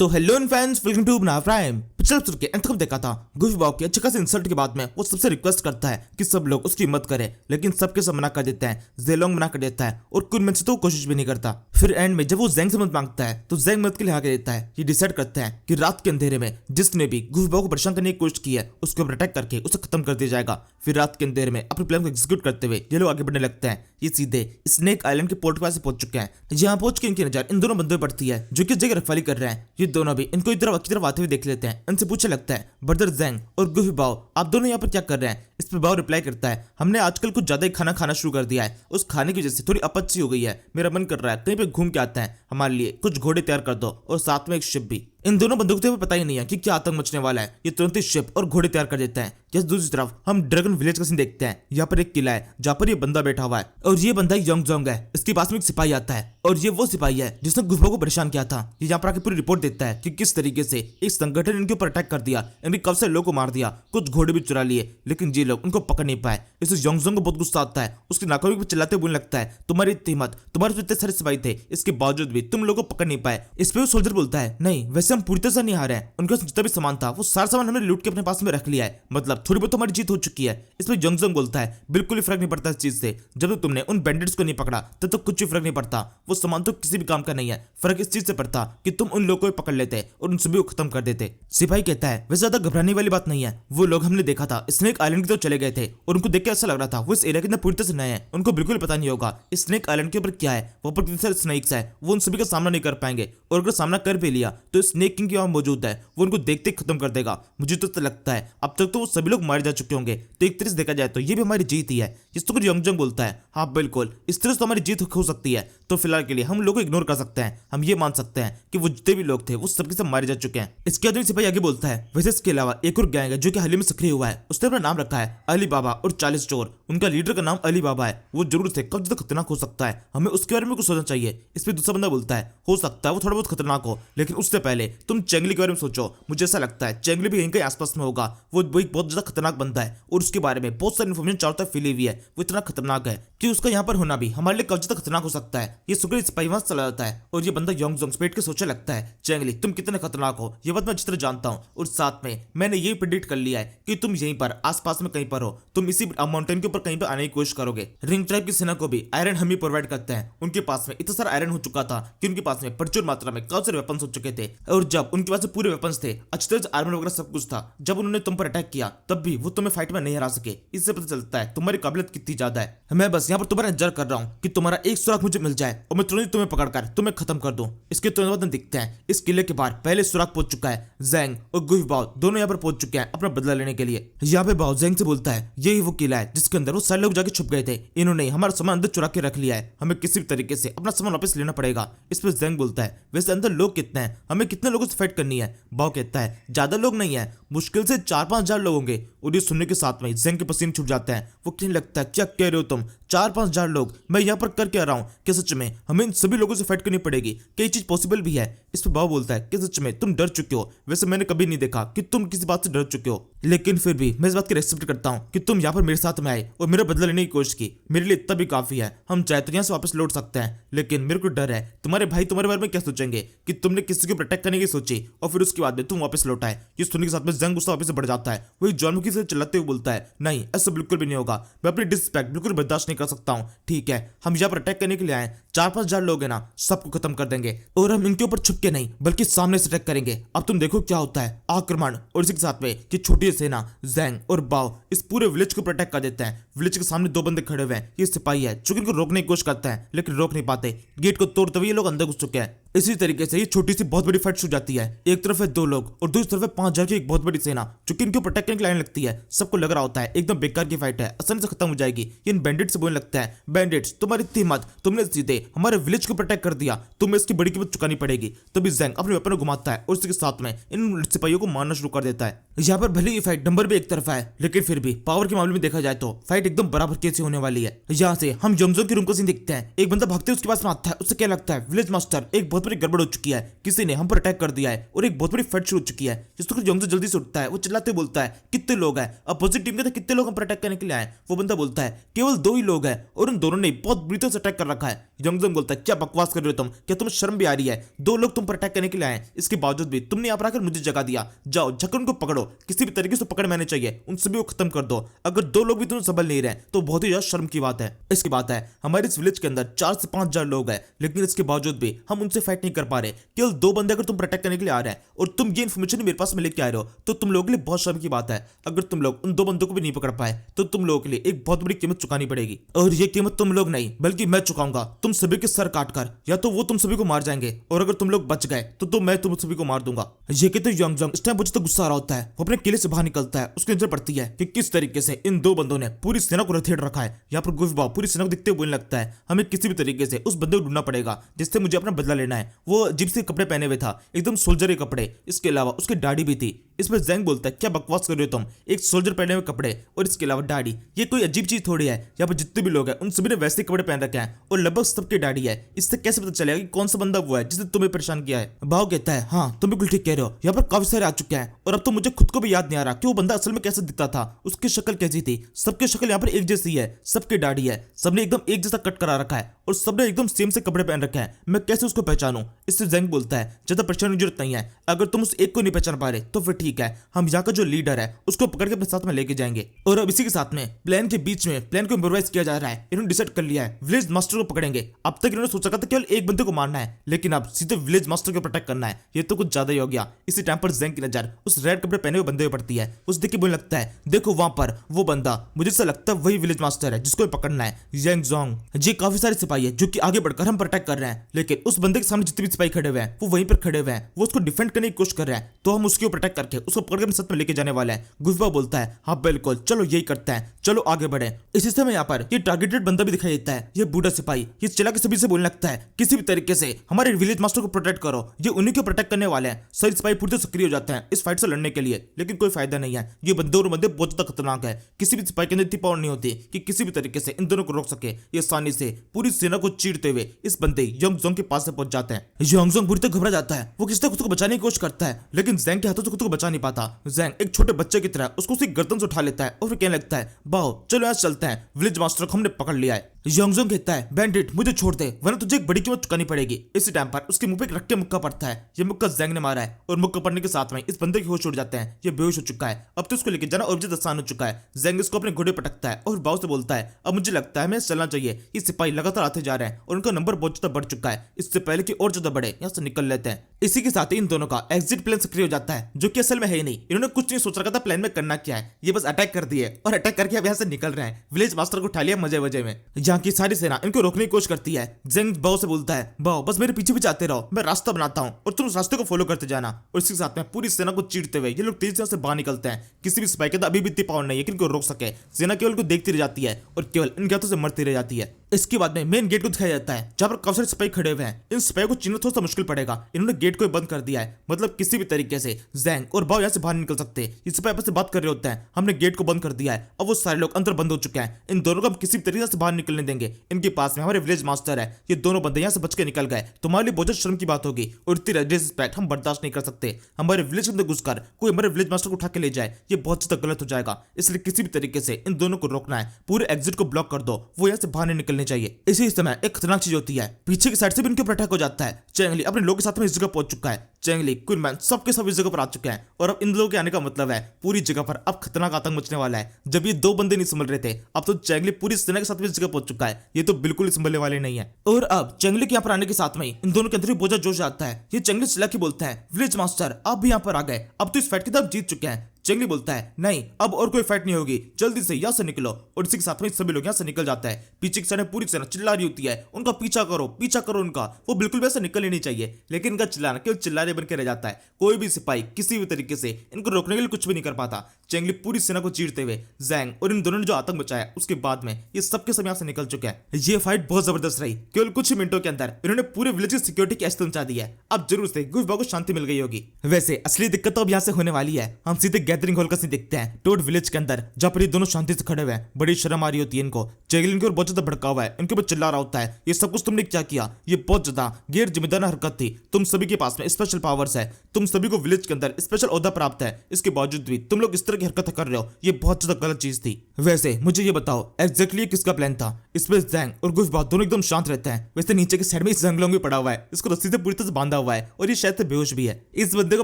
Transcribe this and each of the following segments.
तो hello fans, welcome to बना prime. पिछले एपिसोड के अंत तक देखा था गुफी बाव की अच्छे खासे इंसल्ट के बाद में वो सबसे रिक्वेस्ट करता है कि सब लोग उसकी मदद करें, लेकिन सबके सब मना कर देते हैं। जेलोंग मना कर देता है और कुनमेन से तो कोशिश भी नहीं करता। फिर एंड में जब वो जेंग से मदद मांगता है तो जेंग मदद के लिए आगे देता है। ये डिसाइड करते हैं कि रात के अंधेरे में जिसने भी गुफी बाव को परेशान करने की कोशिश की है उसको अटैक करके उसे खत्म कर दिया जाएगा। फिर रात के अंधेरे में अपने प्लान को एग्जीक्यूट करते हुए ये लोग आगे बढ़ने लगते हैं। ये सीधे स्नेक आइलैंड के पोर्ट के पास पहुंच चुके हैं। यहाँ पहुंच के इनकी नजर इन दोनों बंदों पर पड़ती है जो कि जगह रखवाली कर रहे हैं। ये दोनों भी इनको इधर की तरफ आते हुए देख लेते हैं। इनसे पूछने लगता है, ब्रदर जेंग और गुफी बाव, आप दोनों यहाँ पर क्या कर रहे हैं? इस पर बाव रिप्लाई करता है, हमने आजकल कुछ ज्यादा ही खाना खाना शुरू कर दिया है। उस खाने की वजह से थोड़ी अपच हो गई है। मेरा मन कर रहा है कहीं पे घूम के आता है। हमारे लिए कुछ घोड़े तैयार कर दो और साथ में एक शिप भी। इन दोनों बंदूकों को पता ही नहीं है कि क्या आतंक मचने वाला है। ये तुरंत ही शिप और घोड़े तैयार कर देते हैं। जैसे दूसरी तरफ हम ड्रैगन विलेज का सीन देखते हैं। यहाँ पर एक किला है जहाँ पर ये बंदा बैठा हुआ है और ये बंदा यंग जोंग है। इसके पास में एक सिपाही आता है और ये वो सिपाही है जिसने गुफा को परेशान किया था। ये यहाँ पर आके पूरी रिपोर्ट देता है कि किस तरीके से एक संगठन इनके ऊपर अटैक कर दिया, इनके कब से लोगों को मार दिया, कुछ घोड़े भी चुरा लिए, लेकिन ये लोग उनको पकड़ नहीं पाए। इसे यंग जोंग को बहुत गुस्सा आता है। उसकी नाकों पर चिल्लाते बोलने लगता है, तुम्हारी इतनी हिम्मत, तुम्हारे इतने सारे सिपाही थे, इसके बावजूद भी तुम लोगों को पकड़ नहीं पाए। इस पे वो सोल्जर बोलता है, नहीं वैसे हम पूरी तरह से नहीं हारे हैं। उनके पास जितना भी सामान था वो सारा सामान हमने लूट के अपने पास में रख लिया है। मतलब थोड़ी बहुत हमारी जीत हो चुकी है। इसमें यंग जोंग बोलता है, बिल्कुल ही फर्क नहीं पड़ता इस चीज से। जब तक तुमने उन बैंडिट्स को नहीं पकड़ा तब तक कुछ भी फर्क नहीं पड़ता। वो सामान तो किसी भी काम का नहीं है। फर्क इस चीज से पड़ता कि तुम उन लोगों को पकड़ लेते और उन सभी को खत्म कर देते। सिपाही कहता है, वैसे ज्यादा घबराने वाली बात नहीं है। वो लोग हमने देखा था स्नेक आइलैंड की तरफ चले गए थे और उनको देख के ऐसा लग रहा था वो इस एरिया के अंदर पूरी तरह से नए हैं। उनको बिल्कुल पता नहीं होगा स्नेक आइलैंड के ऊपर क्या है, वहां पर कितने सारे स्नेक्स है। वो उन सभी का सामना नहीं कर पाएंगे और अगर सामना कर भी लिया तो स्नेक किंग वहां मौजूद है, वो उनको देखते खत्म कर देगा। मुझे तो लगता है अब तक तो वो सभी लोग मारे जा चुके होंगे। तो एक तरह से देखा जाए तो ये भी हमारी जीत ही है। जिस तो यंग जोंग बोलता है, हाँ बिल्कुल इस तरह से तो हमारी जीत हो सकती है। तो फिलहाल के लिए हम लोग को इग्नोर कर सकते हैं। हम ये मान सकते हैं कि वो जितने भी लोग थे वो सबके सब मारे जा चुके हैं। इसके बाद सिपाही आगे बोलता है, वैसे इसके अलावा एक और गैंग है जो कि हाल ही में सक्रिय हुआ है। उसने अपना नाम रखा है अली बाबा और 40 चोर। उनका लीडर का नाम अली बाबा है। वो जरूर से कब ज्यादा खतरनाक हो सकता है, हमें उसके बारे में कुछ सोचना चाहिए। इस पर दूसरा बंदा बोलता है, हो सकता है वो थोड़ा बहुत खतरनाक हो, लेकिन उससे पहले तुम चेंगली के बारे में सोचो। मुझे ऐसा लगता है चेंगली भी यहीं के आसपास में होगा। वो एक बहुत ज्यादा खतरनाक बंदा है और उसके बारे में बहुत सारी इन्फॉर्मेशन चारों तरफ फैली हुई है। वो इतना खतरनाक है कि उसका यहाँ पर होना भी हमारे लिए कब ज्यादा खतरनाक हो सकता है। ये सुकर सिपाही वहां चला जाता है और ये बंदा यंग जोंग पेट के सोचने लगता है, चेंगली तुम कितने खतरनाक हो ये बात मैं अच्छी तरह जानता हूँ और साथ में मैंने ये प्रेडिक्ट कर लिया है कि तुम यहीं पर आसपास में कहीं पर हो। तुम इसी माउंटेन के ऊपर कहीं पर आने की कोशिश करोगे। रिंग ट्राइब की सेना को भी आयरन हम ही प्रोवाइड करते हैं। उनके पास में इतना सारा आयरन हो चुका था कि उनके पास में प्रचुर मात्रा में काफी सारे वेपन्स हो चुके थे और जब उनके पास पूरे वेपन्स थे, अच्छी तरह से आर्मर वगैरह सब कुछ था, जब उन्होंने तुम पर अटैक किया तब भी वो तुम्हें फाइट में नहीं हरा सके। इससे पता चलता है तुम्हारी काबिलियत कितनी ज्यादा है। मैं बस यहाँ पर तुम्हारा इंतजार कर रहा हूँ कि तुम्हारा एक सुराग मुझे मिल जाए और मैं तुरंत तुम्हें पकड़कर तुम्हें खत्म कर दूं। इसके तुरंत बाद दिखते हैं इस किले के बाहर पहले सुराग पहुंच चुका है। जेंग और गुफी बाव दोनों यहाँ पर पहुंच चुके हैं अपना बदला लेने के लिए। यहाँ पे बाव जेंग से बोलता है, यही वो किला है जिसके अंदर वो सारे लोग जाके छुप गए थे। इन्होंने हमारा सामान अंदर चुरा के रख लिया है। हमें किसी भी तरीके से अपना सामान वापस लेना पड़ेगा। इस पर जेंग बोलता है, वैसे अंदर लोग कितने हैं, हमें कितने लोगों से फाइट करनी है? बाव कहता है, ज्यादा लोग नहीं है, मुश्किल से 4-5 हजार लोग होंगे। और ये सुनने के साथ में जेंग के पसीने छूट जाते हैं। वो कहने लगता है, क्या कह रहे हो तुम, 4-5 हजार लोग? मैं यहाँ पर कर क्या रहा हूँ? क्या सच में हमें इन सभी लोगों से फाइट करनी पड़ेगी? क्या ये चीज पॉसिबल भी है? इस पर बाव बोलता है कि सच में तुम डर चुके हो। वैसे मैंने कभी नहीं देखा कि तुम किसी बात से डर चुके हो, लेकिन फिर भी मैं इस बात की रेस्पेक्ट करता हूँ कि तुम यहाँ पर मेरे साथ में आए और मेरा बदला लेने की कोशिश की। मेरे लिए इतना भी काफी है। हम चाहे तो यहाँ से वापस लौट सकते हैं, लेकिन मेरे को डर है तुम्हारे भाई तुम्हारे बारे में क्या सोचेंगे कि तुमने किसी को प्रोटेक्ट करने की सोची और फिर उसके बाद में तुम वापस लौट आए। ये सुनने के साथ में जेंग गुस्सा वापस से बढ़ जाता है। वही ज्वालामुखी से चिल्लाते हुए बोलता है, नहीं ऐसा बिल्कुल भी नहीं होगा। मैं अपनी डिसरिस्पेक्ट बिल्कुल बर्दाश्त नहीं कर सकता हूँ। ठीक है, हम यहाँ पर अटैक करने के लिए आए, 4-5 हजार लोग हैं ना, सबको खत्म कर देंगे और हम इनके ऊपर छुप के नहीं बल्कि सामने से अटैक करेंगे। अब तुम देखो क्या होता है। आक्रमण और इसी के साथ में कि छोटी सेना जेंग और बाव इस पूरे विलेज को प्रोटेक्ट कर देते हैं। विलेज के सामने 2 बंदे खड़े हुए हैं। ये सिपाही है जो इनको रोकने की कोशिश करता है लेकिन रोक नहीं पाते। गेट को तोड़ते हुए ये लोग अंदर घुस चुके हैं। इसी तरीके से ये छोटी सी बहुत बड़ी फाइट शुरू जाती है। एक तरफ है 2 लोग और दूसरी तरफ है 5 हजार की एक बहुत बड़ी सेना जो कि इनको प्रोटेक्ट करने की लाइन लगती है। सबको लग रहा होता है एकदम बेकार की फाइट है, आसानी से खत्म हो जाएगी। इन बैंडिट्स से बोलने लगता है, बैंडिट्स तुम्हारी इतनी हिम्मत, तुमने सीधे हमारे विलेज को प्रोटेक्ट कर दिया, तुम्हें इसकी बड़ी कीमत चुकानी पड़ेगी। तभी जेंग अपने वेपन को घुमाता है और उसके साथ में इन सिपाहियों को मारना शुरू कर देता है। यहाँ पर भले ही फाइट नंबर भी एक तरफा है, लेकिन फिर भी पावर के मामले में देखा जाए तो फाइट एकदम बराबर कैसे होने वाली है। यहाँ से हम यंगजोंग के रूम को सीन देखते हैं। एक बंदा भागते उसके पास में आता है। उससे क्या लगता है, विलेज मास्टर एक बहुत बड़ी गड़बड़ हो चुकी है, किसी ने हम पर अटैक कर दिया है और एक बहुत बड़ी फाइट शुरू हो चुकी है। जिसको यंगजोंग जल्दी से उठता है। वो चिल्लाते बोलता है, कितने लोग हैं? अपोजिट टीम के कितने लोग हम पर अटैक करने के लिए आए? वो बंदा बोलता है, केवल 2 ही लोग हैं और उन दोनों ने बहुत बुरी तरह से अटैक कर रखा है। योंगजोंग बोलता है क्या बकवास कर रहे हो तुम, क्या तुम्हें शर्म भी आ रही है? 2 लोग तुम पर अटैक करने के लिए आए, इसके बावजूद भी तुमने यहाँ पर आकर मुझे जगा दिया। जाओ जाकर उनको पकड़ो, किसी भी तरीके से पकड़ में आने चाहिए, उन सभी को खत्म कर दो। अगर 2 लोग भी तुम्हें संभल नहीं रहे तो बहुत ही ज्यादा शर्म की बात है। इसकी बात है हमारे इस विलेज के अंदर 4 से 5 हजार लोग हैं, लेकिन इसके बावजूद भी हम उनसे फाइट नहीं कर पा रहे। केवल 2 बंदे अगर तुम पर अटैक करने के लिए आ रहे हैं और तुम ये इन्फॉर्मेशन मेरे पास में लेके आ रहे हो तो तुम लोगों के लिए बहुत शर्म की बात है। अगर तुम लोग उन 2 बंदों को भी नहीं पकड़ पाए तो तुम लोगों के लिए एक बहुत बड़ी कीमत चुकानी पड़ेगी, और ये कीमत तुम लोग नहीं बल्कि मैं चुकाऊंगा। तुम सभी के सर काटकर, या तो वो तुम सभी को मार जाएंगे और अगर तुम लोग बच गए तो मैं तुम सभी को मार दूंगा। ये कहते योंगजोंग इस टाइम मुझे तो गुस्सा आ रहा होता है, वो अपने किले से बाहर निकलता है। उसकी नजर पड़ती है कि किस तरीके से इन 2 बंदों ने पूरी सेना को रथेड़ रखा है। यहाँ पर गुफी बाव पूरी सेना को दिखते हुए बोलने लगता है हमें किसी भी तरीके से उस बंदे को ढूंढना पड़ेगा जिससे मुझे अपना बदला लेना है। वो अजीब से कपड़े पहने हुए था, एकदम सोल्जर के कपड़े, इसके अलावा उसकी दाढ़ी भी थी। इस पर जैंग बोलता है क्या बकवास कर रहे हो तुम, एक सोल्जर पहने हुए कपड़े और इसके अलावा दाढ़ी, ये कोई अजीब चीज थोड़ी है। यहाँ पर जितने भी लोग हैं उन सभी ने वैसे कपड़े पहन रखे हैं और लगभग सबकी दाढ़ी है। इससे कैसे पता चलेगा कि कौन सा बंदा वो है जिसने तुम्हें परेशान किया है? भाव कहता है हाँ तुम बिल्कुल ठीक कह रहे हो, यहाँ पर काफी सारे आ चुके हैं और अब तो मुझे खुद को भी याद नहीं आ रहा कि वो बंदा असल में कैसे दिखता था, उसकी शक्ल कैसी थी। सबकी शक्ल यहाँ पर एक जैसी है, सबकी दाढ़ी है, सबने एकदम एक जैसा कट करा रखा है और सबने एकदम सेम से कपड़े पहन रखे हैं। मैं कैसे उसको पहचानूं? इससे जैंग बोलता है ज्यादा परेशानी की जरूरत नहीं है, अगर तुम उस एक को नहीं पहचान पा रहे तो फिर ठीक है, हम यहाँ का जो लीडर है उसको पकड़ के अपने साथ में लेके जाएंगे। और अब इसी के साथ में प्लान के बीच में प्लान को इम्प्रोवाइज किया जा रहा है। इन्होंने डिसाइड कर लिया है विलेज मास्टर को पकड़ेंगे। अब तक इन्होंने सोचा था केवल एक बंदे को मारना है, लेकिन अब सीधे विलेज मास्टर को प्रोटेक्ट करना है। ये तो कुछ ज्यादा ही हो गया। इसी टाइम पर जैंग की नजर उस रेड कपड़े पहने हुए बंदे पर पड़ती है। उस देख के बोलने लगता है देखो वहां पर वो बंदा, मुझे ऐसा लगता है वही विलेज मास्टर है जिसको पकड़ना है, योंगजोंग। जी काफी सारे सिपाही है जो कि आगे बढ़कर हम पर अटैक कर रहे हैं, लेकिन उस बंदे के सामने जितने भी सिपाही खड़े हुए हैं वो वहीं पर खड़े हुए हैं, वो उसको डिफेंड करने की कोशिश कर रहे हैं। तो हम उसके ऊपर अटैक करके उसको पकड़ के अपने साथ में लेके जाने वाले हैं। गुफा बोलता है हाँ बिल्कुल चलो यही करते हैं, चलो आगे बढ़े। इसी समय यहाँ पर ये टारगेटेड बंदा भी दिखाई देता है, ये बूढ़ा सिपाही। ये चिल्ला के सभी से बोलने लगता है किसी भी तरीके से हमारे विलेज मास्टर को प्रोटेक्ट करो, ये उन्हीं को प्रोटेक्ट करने वाले हैं। सभी सिपाही पूरी सक्रिय हो जाते हैं इस फाइट से लड़ने के लिए, लेकिन कोई फायदा नहीं है। ये बंदे और बंदे बहुत ज्यादा खतरनाक है, किसी भी सिपाही के अंदर इतनी पावर नहीं होती कि किसी भी तरीके से इन दोनों को रोक सके। ये आसानी से पूरी सेना को चीरते हुए इस बंदे योंगजोंग के पास से पहुंच जाते हैं। योंगजोंग बुरी तरह घबरा जाता है, वो किसी तरह खुद को बचाने की कोशिश करता है, लेकिन जैंग के हाथों से खुद को बचा नहीं पाता। जैंग एक छोटे बच्चे की तरह उसको उसकी गर्दन से उठा लेता है और फिर कहने लगता है बाओ चलो यहाँ चलते हैं, विलेज मास्टर को हमने पकड़ लिया है। योंगजोंग कहता है बैंडिट मुझे छोड़ दे वरना तुझे एक बड़ी कीमत चुकानी पड़ेगी। इसी टाइम पर उसके मुंह पे एक रख के मुक्का पड़ता है। ये मुक्का जैंग ने मारा है और मुक्का पड़ने के साथ में इस बंदे के होश उड़ जाते हैं। ये बेहोश हो चुका है, अब तो उसको लेके जाना और भी ज्यादा आसान हो चुका है। जैंग इसको अपने घोड़े पटकता है और बाव से बोलता है अब मुझे लगता है हमें चलना चाहिए। ये सिपाही लगातार आते जा रहे हैं और उनका नंबर बहुत ज्यादा बढ़ चुका है, इससे पहले कि और ज्यादा बढ़े यहाँ से निकल लेते हैं। इसी के साथ ही इन दोनों का एग्जिट प्लान सक्रिय हो जाता है, जो कि असल में है ही नहीं। इन्होंने कुछ नहीं सोच रखा था प्लान में करना क्या है, ये बस अटैक कर दिए और अटैक करके अब यहाँ से निकल रहे हैं। विलेज मास्टर को उठा लिया मजे वजह में। यहाँ की सारी सेना इनको रोकने की कोशिश करती है। जैंग बाव से बोलता है बाव बस मेरे पीछे आते रहो, मैं रास्ता बनाता हूँ और तुम उस रास्ते को फॉलो करते जाना। और इसी के साथ में पूरी सेना को चीरते हुए ये लोग तेजी से बाहर निकलते हैं। किसी भी सिपाही के अंदर अभी भी इतनी पावर नहीं है कि इनको रोक सके। सेना केवल को देखती रह जाती है और केवल इनके हाथों से मरती रह जाती है। इसके बाद में मेन गेट को दिखाया जाता है जहां पर काफी सारे सिपाही खड़े हुए हैं। इन सिपाही को चीनना थोड़ा सा मुश्किल पड़ेगा, इन्होंने गेट को बंद कर दिया है, मतलब किसी भी तरीके से जैंग और बाव यहाँ से बाहर निकल सकते। ये सिपाही आपस में बात कर रहे होते हैं हमने गेट को बंद कर दिया है, अब वो सारे लोग अंदर बंद हो चुके हैं। इन दोनों को हम किसी भी तरीके से बाहर निकलने देंगे। इनके पास में हमारे विलेज मास्टर है, ये दोनों बंदे यहाँ से बच के निकल गए। तुम्हारे लिए बहुत शर्म की बात होगी और इतनी डिसरिस्पेक्ट हम बर्दाश्त नहीं कर सकते। हमारे विलेज के अंदर घुसकर कोई हमारे विलेज मास्टर को उठा के ले जाए ये बहुत ज्यादा गलत हो जाएगा, इसलिए किसी भी तरीके से इन दोनों को रोकना है। पूरे एग्जिट को ब्लॉक कर दो, वो यहाँ से बाहर नहीं निकलने चाहिए। इसी समय एक खतरनाक चीज होती है, पीछे की साइड से भी इनके ऊपर अटैक हो जाता है। चेंगली अपने लोगों के साथ में इस जगह पहुंच चुका है। चेंगली कुनमैन सबके सब इस जगह पर आ चुके हैं और अब इन लोगों के आने का मतलब है पूरी जगह पर अब खतरनाक आतंक मचने वाला है। जब ये 2 बंदे नहीं संभल रहे थे, अब तो चेंगली पूरी सेना के साथ में इस जगह पहुंच चुका है। ये तो बिल्कुल संभलने वाले नहीं है। और अब चेंगली के यहाँ पर आने के साथ में इन दोनों के अंदर भी बोझा जोश आता है। ये चेंगली चिल्ला के बोलता है विलेज मास्टर आप भी यहाँ पर आ गए, अब तो इस फाइट की तरफ जीत चुके हैं। चेंगली बोलता है नहीं अब और कोई फाइट नहीं होगी, जल्दी से यहाँ से निकलो। और इसी के साथ में सभी लोग यहाँ से निकल जाता है। पीछे की साइड पूरी सेना चिल्ला रही होती है उनका पीछा करो उनका। वो बिल्कुल वैसे निकल ही नहीं चाहिए, लेकिन इनका चिल्लाना केवल चिल्लाने बन के रह जाता है। कोई भी सिपाही किसी भी तरीके से इनको रोकने के लिए कुछ भी नहीं कर पाता। चेंगली पूरी सेना को चीरते हुए जैंग और इन दोनों ने जो आतंक मचाया उसके बाद में ये सबके सब यहाँ से निकल चुके हैं। ये फाइट बहुत जबरदस्त रही, केवल कुछ ही मिनटों के अंदर इन्होंने पूरे विलेज की सिक्योरिटी की मचा दी है। अब जरूर से गुफा को शांति मिल गई होगी। वैसे असली दिक्कत तो अब यहाँ से होने वाली है, हम सीधे गैदरिंग हॉल का सीन देखते हैं टोड विलेज के अंदर, जहाँ पर ये दोनों शांति से खड़े हुए हैं। बड़ी शर्म आ रही होती है इनको। चैंगली इनके ऊपर बहुत ज्यादा भड़का हुआ है, इनके ऊपर चिल्ला रहा होता है, ये सब कुछ तुमने क्या किया, ये बहुत ज्यादा गैर जिम्मेदार हरकत थी। तुम सभी के पास में स्पेशल पावर्स है, तुम सभी को विलेज के अंदर स्पेशल ओहदा प्राप्त है, इसके बावजूद भी तुम लोग इस तरह की हरकत कर रहे हो, ये बहुत ज्यादा गलत चीज थी। वैसे मुझे ये बताओ एग्जैक्टली किसका प्लान था? इसमें जैंग और गुफबा दोनों एकदम शांत रहते हैं। वैसे नीचे के साइड में जंगलों में पड़ा हुआ है, इसको रस्सी से पूरी तरह से बांधा हुआ है और ये शायद से बेहोश भी है। इस बंदे को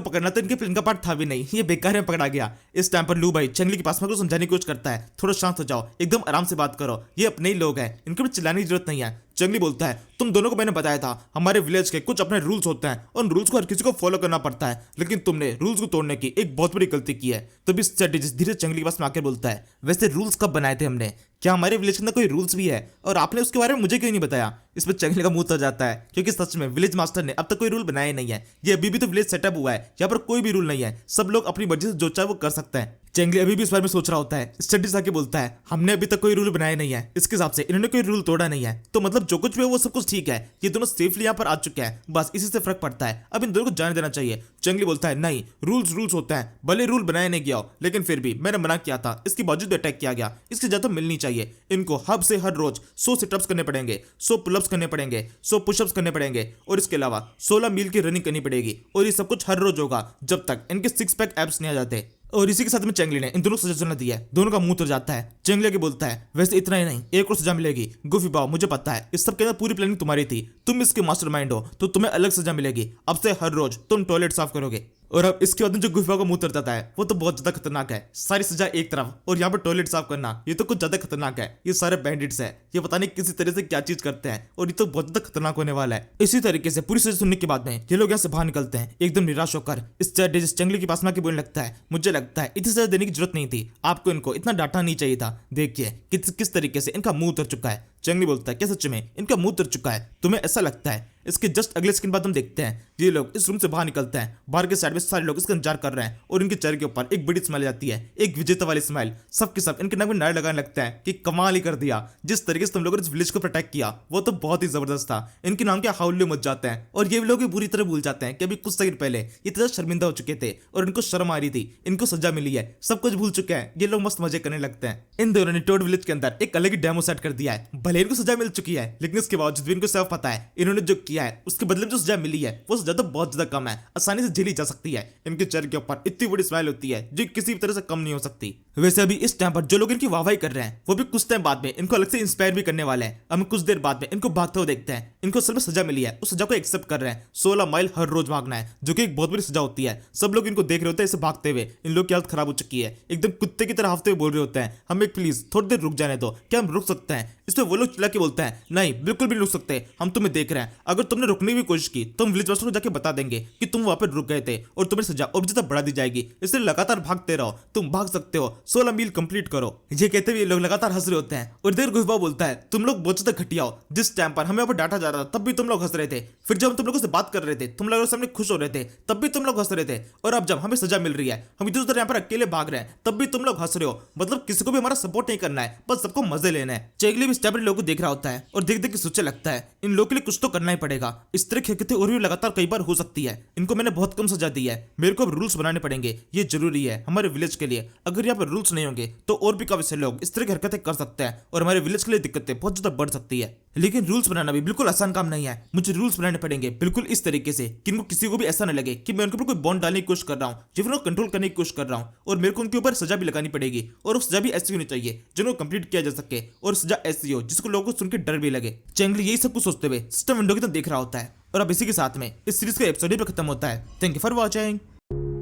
पकड़ना तो इनके प्लान का पार्ट था भी नहीं, ये बेकार में पकड़ा गया। इस टाइम पर लू भाई चैंगली के पास में समझाने की कोशिश करता है, थोड़ा शांत हो जाओ, एकदम आराम से बात करो, ये अपने ही लोग हैं, इनके ऊपर चिल्लाने की जरूरत नहीं है। चैंगली बोलता है तुम दोनों को मैंने बताया था हमारे विलेज के कुछ अपने रूल्स होते हैं और उन रूल्स को हर किसी को फॉलो करना पड़ता है, लेकिन तुमने रूल्स को तोड़ने की एक बहुत बड़ी गलती की है। तभी स्ट्रेटेजिस्ट धीरे चैंगली के पास में आकर बोलता है वैसे रूल्स कब बनाए थे हमने? क्या हमारे विलेज के अंदर कोई रूल्स भी है और आपने उसके बारे में मुझे क्यों नहीं बताया? इस पर चैंगली का मुंह तर जाता है, क्योंकि सच में विलेज मास्टर ने अब तक कोई रूल बनाया नहीं है। ये अभी भी तो विलेज सेटअप हुआ है, यहाँ पर कोई भी रूल नहीं है, सब लोग अपनी मर्जी से जो चाहे वो कर सकते हैं। चैंगली अभी भी इस बारे में सोच रहा होता है। स्टडीज आके बोलता है हमने अभी तक कोई रूल बनाया नहीं है, इसके हिसाब से इन्होंने कोई रूल तोड़ा नहीं है, तो मतलब जो कुछ भी है वो सब कुछ ठीक है, ये दोनों सेफली यहाँ पर आ चुके हैं, बस इसी से फर्क पड़ता है, अब इन दोनों को जाने देना चाहिए। चैंगली बोलता है नहीं, रूल्स होते हैं, भले रूल बनाया नहीं गया हो, लेकिन फिर भी मैंने मना किया था, इसके बावजूद भी अटैक किया गया, इसकी सजा तो मिलनी चाहिए। इनको हब से हर रोज 100 सिटअप्स करने पड़ेंगे, 100 पुलअप्स करने पड़ेंगे, 100 पुशअप्स करने पड़ेंगे और इसके अलावा 16 मील की रनिंग करनी पड़ेगी और ये सब कुछ हर रोज होगा जब तक इनके 6 पैक एब्स नहीं आ जाते। और इसी के साथ में चैंगली ने इन दोनों को सजा सुना दी है, दोनों का मुंह तर जाता है। चैंगली आगे बोलता है वैसे इतना ही नहीं, एक और सजा मिलेगी। गुफी बाओ मुझे पता है इस सब के अंदर पूरी प्लानिंग तुम्हारी थी, तुम इसके मास्टरमाइंड हो, तो तुम्हें अलग सजा मिलेगी। अब से हर रोज तुम टॉयलेट साफ करोगे। और अब इसके बाद में जो गुफा का मुंह तर जाता है वो तो बहुत ज्यादा खतरनाक है। सारी सजा एक तरफ और यहाँ पर टॉयलेट साफ करना, ये तो कुछ ज्यादा खतरनाक है। ये सारे बैंडिट्स है, ये पता नहीं किसी तरह से क्या चीज करते हैं और ये तो बहुत ज्यादा खतरनाक होने वाला है। इसी तरीके से पूरी सजा सुनने के बाद में ये लोग यहाँ से बाहर निकलते हैं एकदम निराश होकर। इस चैंगली के पास में आके बोलने लगता है मुझे लगता है इतनी सजा देने की जरूरत नहीं थी, आपको इनको इतना डांटना नहीं चाहिए था। देखिए किस तरीके से इनका मुंह उतर चुका है। चैंगली बोलता है क्या सच में इनका मुंह उतर चुका है? तुम्हें ऐसा लगता है? इसके जस्ट अगले सेकंड बाद हम देखते हैं ये लोग इस रूम से बाहर निकलते हैं। बाहर के साइड में सारे लोग इसका इंतजार कर रहे हैं और इनके चेहरे के ऊपर एक बड़ी स्माइल जाती है, एक विजेता वाली स्माइल। सबके सब इनके नाक में नारे लगाने लगते हैं कि कमाल ही कर दिया, जिस तरीके से तुम लोगों ने इस विलेज को प्रोटेक्ट किया वो तो बहुत ही जबरदस्त था। इनके नाम के हाउल्ले मच जाते हैं और ये लोग भी बुरी तरह भूल जाते हैं कि अभी कुछ सेकंड पहले ये तरह शर्मिंदा हो चुके थे और इनको शर्म आ रही थी, इनको सजा मिली है, सब कुछ भूल चुके हैं। ये लोग मस्त मजे करने लगते हैं। इन दोनों ने टोड विलेज के अंदर एक अलग ही डेमो सेट कर दिया है। भले इनको सजा मिल चुकी है लेकिन इसके बावजूद भी इनको सब पता है इन्होंने जो किया है उसके बदले में जो सजा मिली है वो सजा तो बहुत ज्यादा कम है, आसानी से झेली जा सकती है। इनके चेहरे के ऊपर इतनी बड़ी स्माइल होती है जो किसी भी तरह से कम नहीं हो सकती। वैसे अभी इस टाइम पर जो लोग इनकी वाहवाही कर रहे हैं वो भी कुछ टाइम बाद में इनको अलग से इंस्पायर भी करने वाले हैं। हम कुछ देर बाद में इनको भागते हुए देखते हैं। इनको असल में सजा मिली है, उस सजा को एक्सेप्ट कर रहे हैं। 16 माइल हर रोज भागना है जो कि एक बहुत बड़ी सजा होती है। सब लोग इनको देख रहे होते हैं इसे भागते हुए, इन लोग की हालत खराब हो चुकी है, एकदम कुत्ते की तरह हाफते हुए बोल रहे होते हैं हमें प्लीज थोड़ी देर रुक जाने दो, क्या हम रुक सकते हैं? इस पे वो लोग चिल्ला के बोलते हैं नहीं बिल्कुल भी रुक सकते, हम तुम्हें देख रहे हैं, अगर तुमने रुकने की कोशिश की तो हम विलेज वासियों को जाके बता देंगे कि तुम वहां पर रुक गए थे और तुम्हें सजा और ज्यादा बढ़ा दी जाएगी, इसलिए लगातार भागते रहो, तुम भाग सकते हो, 16 मील कंप्लीट करो। ये कहते हुए लोग लगातार हंस रहे होते हैं और देर गुफबा बोलता है तुम लोग बहुत ज्यादा घटिया हो, जिस टाइम पर हमें यहाँ पर डांटा जा रहा था तब भी तुम लोग हंस रहे थे, फिर जब हम तुम लोगों से बात कर रहे थे तुम लोगों के सामने खुश हो रहे थे तब भी तुम लोग हंस रहे थे, और अब जब हमें सजा मिल रही है हम इधर उधर यहाँ पर अकेले भाग रहे हैं तब भी तुम लोग हंस रहे हो, मतलब किसी को भी हमारा सपोर्ट नहीं करना है, बस सबको मजे लेना है। चैंगली भी इस टाइप के लोगों को देख रहा होता है और देख देख के सोचने लगता है इन लोगों के लिए कुछ तो करना ही पड़ेगा। इस तरह की हरकतें और भी लगातार कई बार हो सकती है, इनको मैंने बहुत कम सजा दी है, मेरे को अब रूल्स बनाने पड़ेंगे, ये जरूरी है हमारे विलेज के लिए। अगर यहाँ पर रूल्स नहीं होंगे तो और भी काफी से लोग इस तरह की हरकतें कर सकते हैं और हमारे विलेज के लिए दिक्कतें बहुत ज्यादा बढ़ सकती है। लेकिन रूल्स बनाना भी बिल्कुल आसान काम नहीं है, मुझे रूल्स बनाने पड़ेंगे बिल्कुल इस तरीके से कि इनको किसी को भी ऐसा न लगे कि मैं उनके ऊपर कोई बॉन्ड डालने की कोशिश कर रहा हूँ या फिर उनको कंट्रोल करने की कोशिश कर रहा हूँ, और मेरे को उनके ऊपर सजा भी लगानी पड़ेगी और वो सजा भी ऐसी होनी चाहिए जिनको कंप्लीट किया जा सके और सजा ऐसी हो जिसको लोगों को सुन के डर भी लगे। चैंगली यही सब कुछ सोचते हुए सिस्टम विंडो की तरफ देख रहा होता है और अब इसी के साथ में इस सीरीज का एपिसोड भी खत्म होता है। Thank you for watching.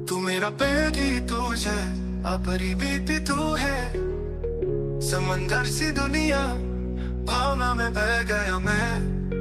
तू मेरा बेटी तू है, अपनी बेटी तू है, समंदर सी दुनिया भावना में बह गया मैं।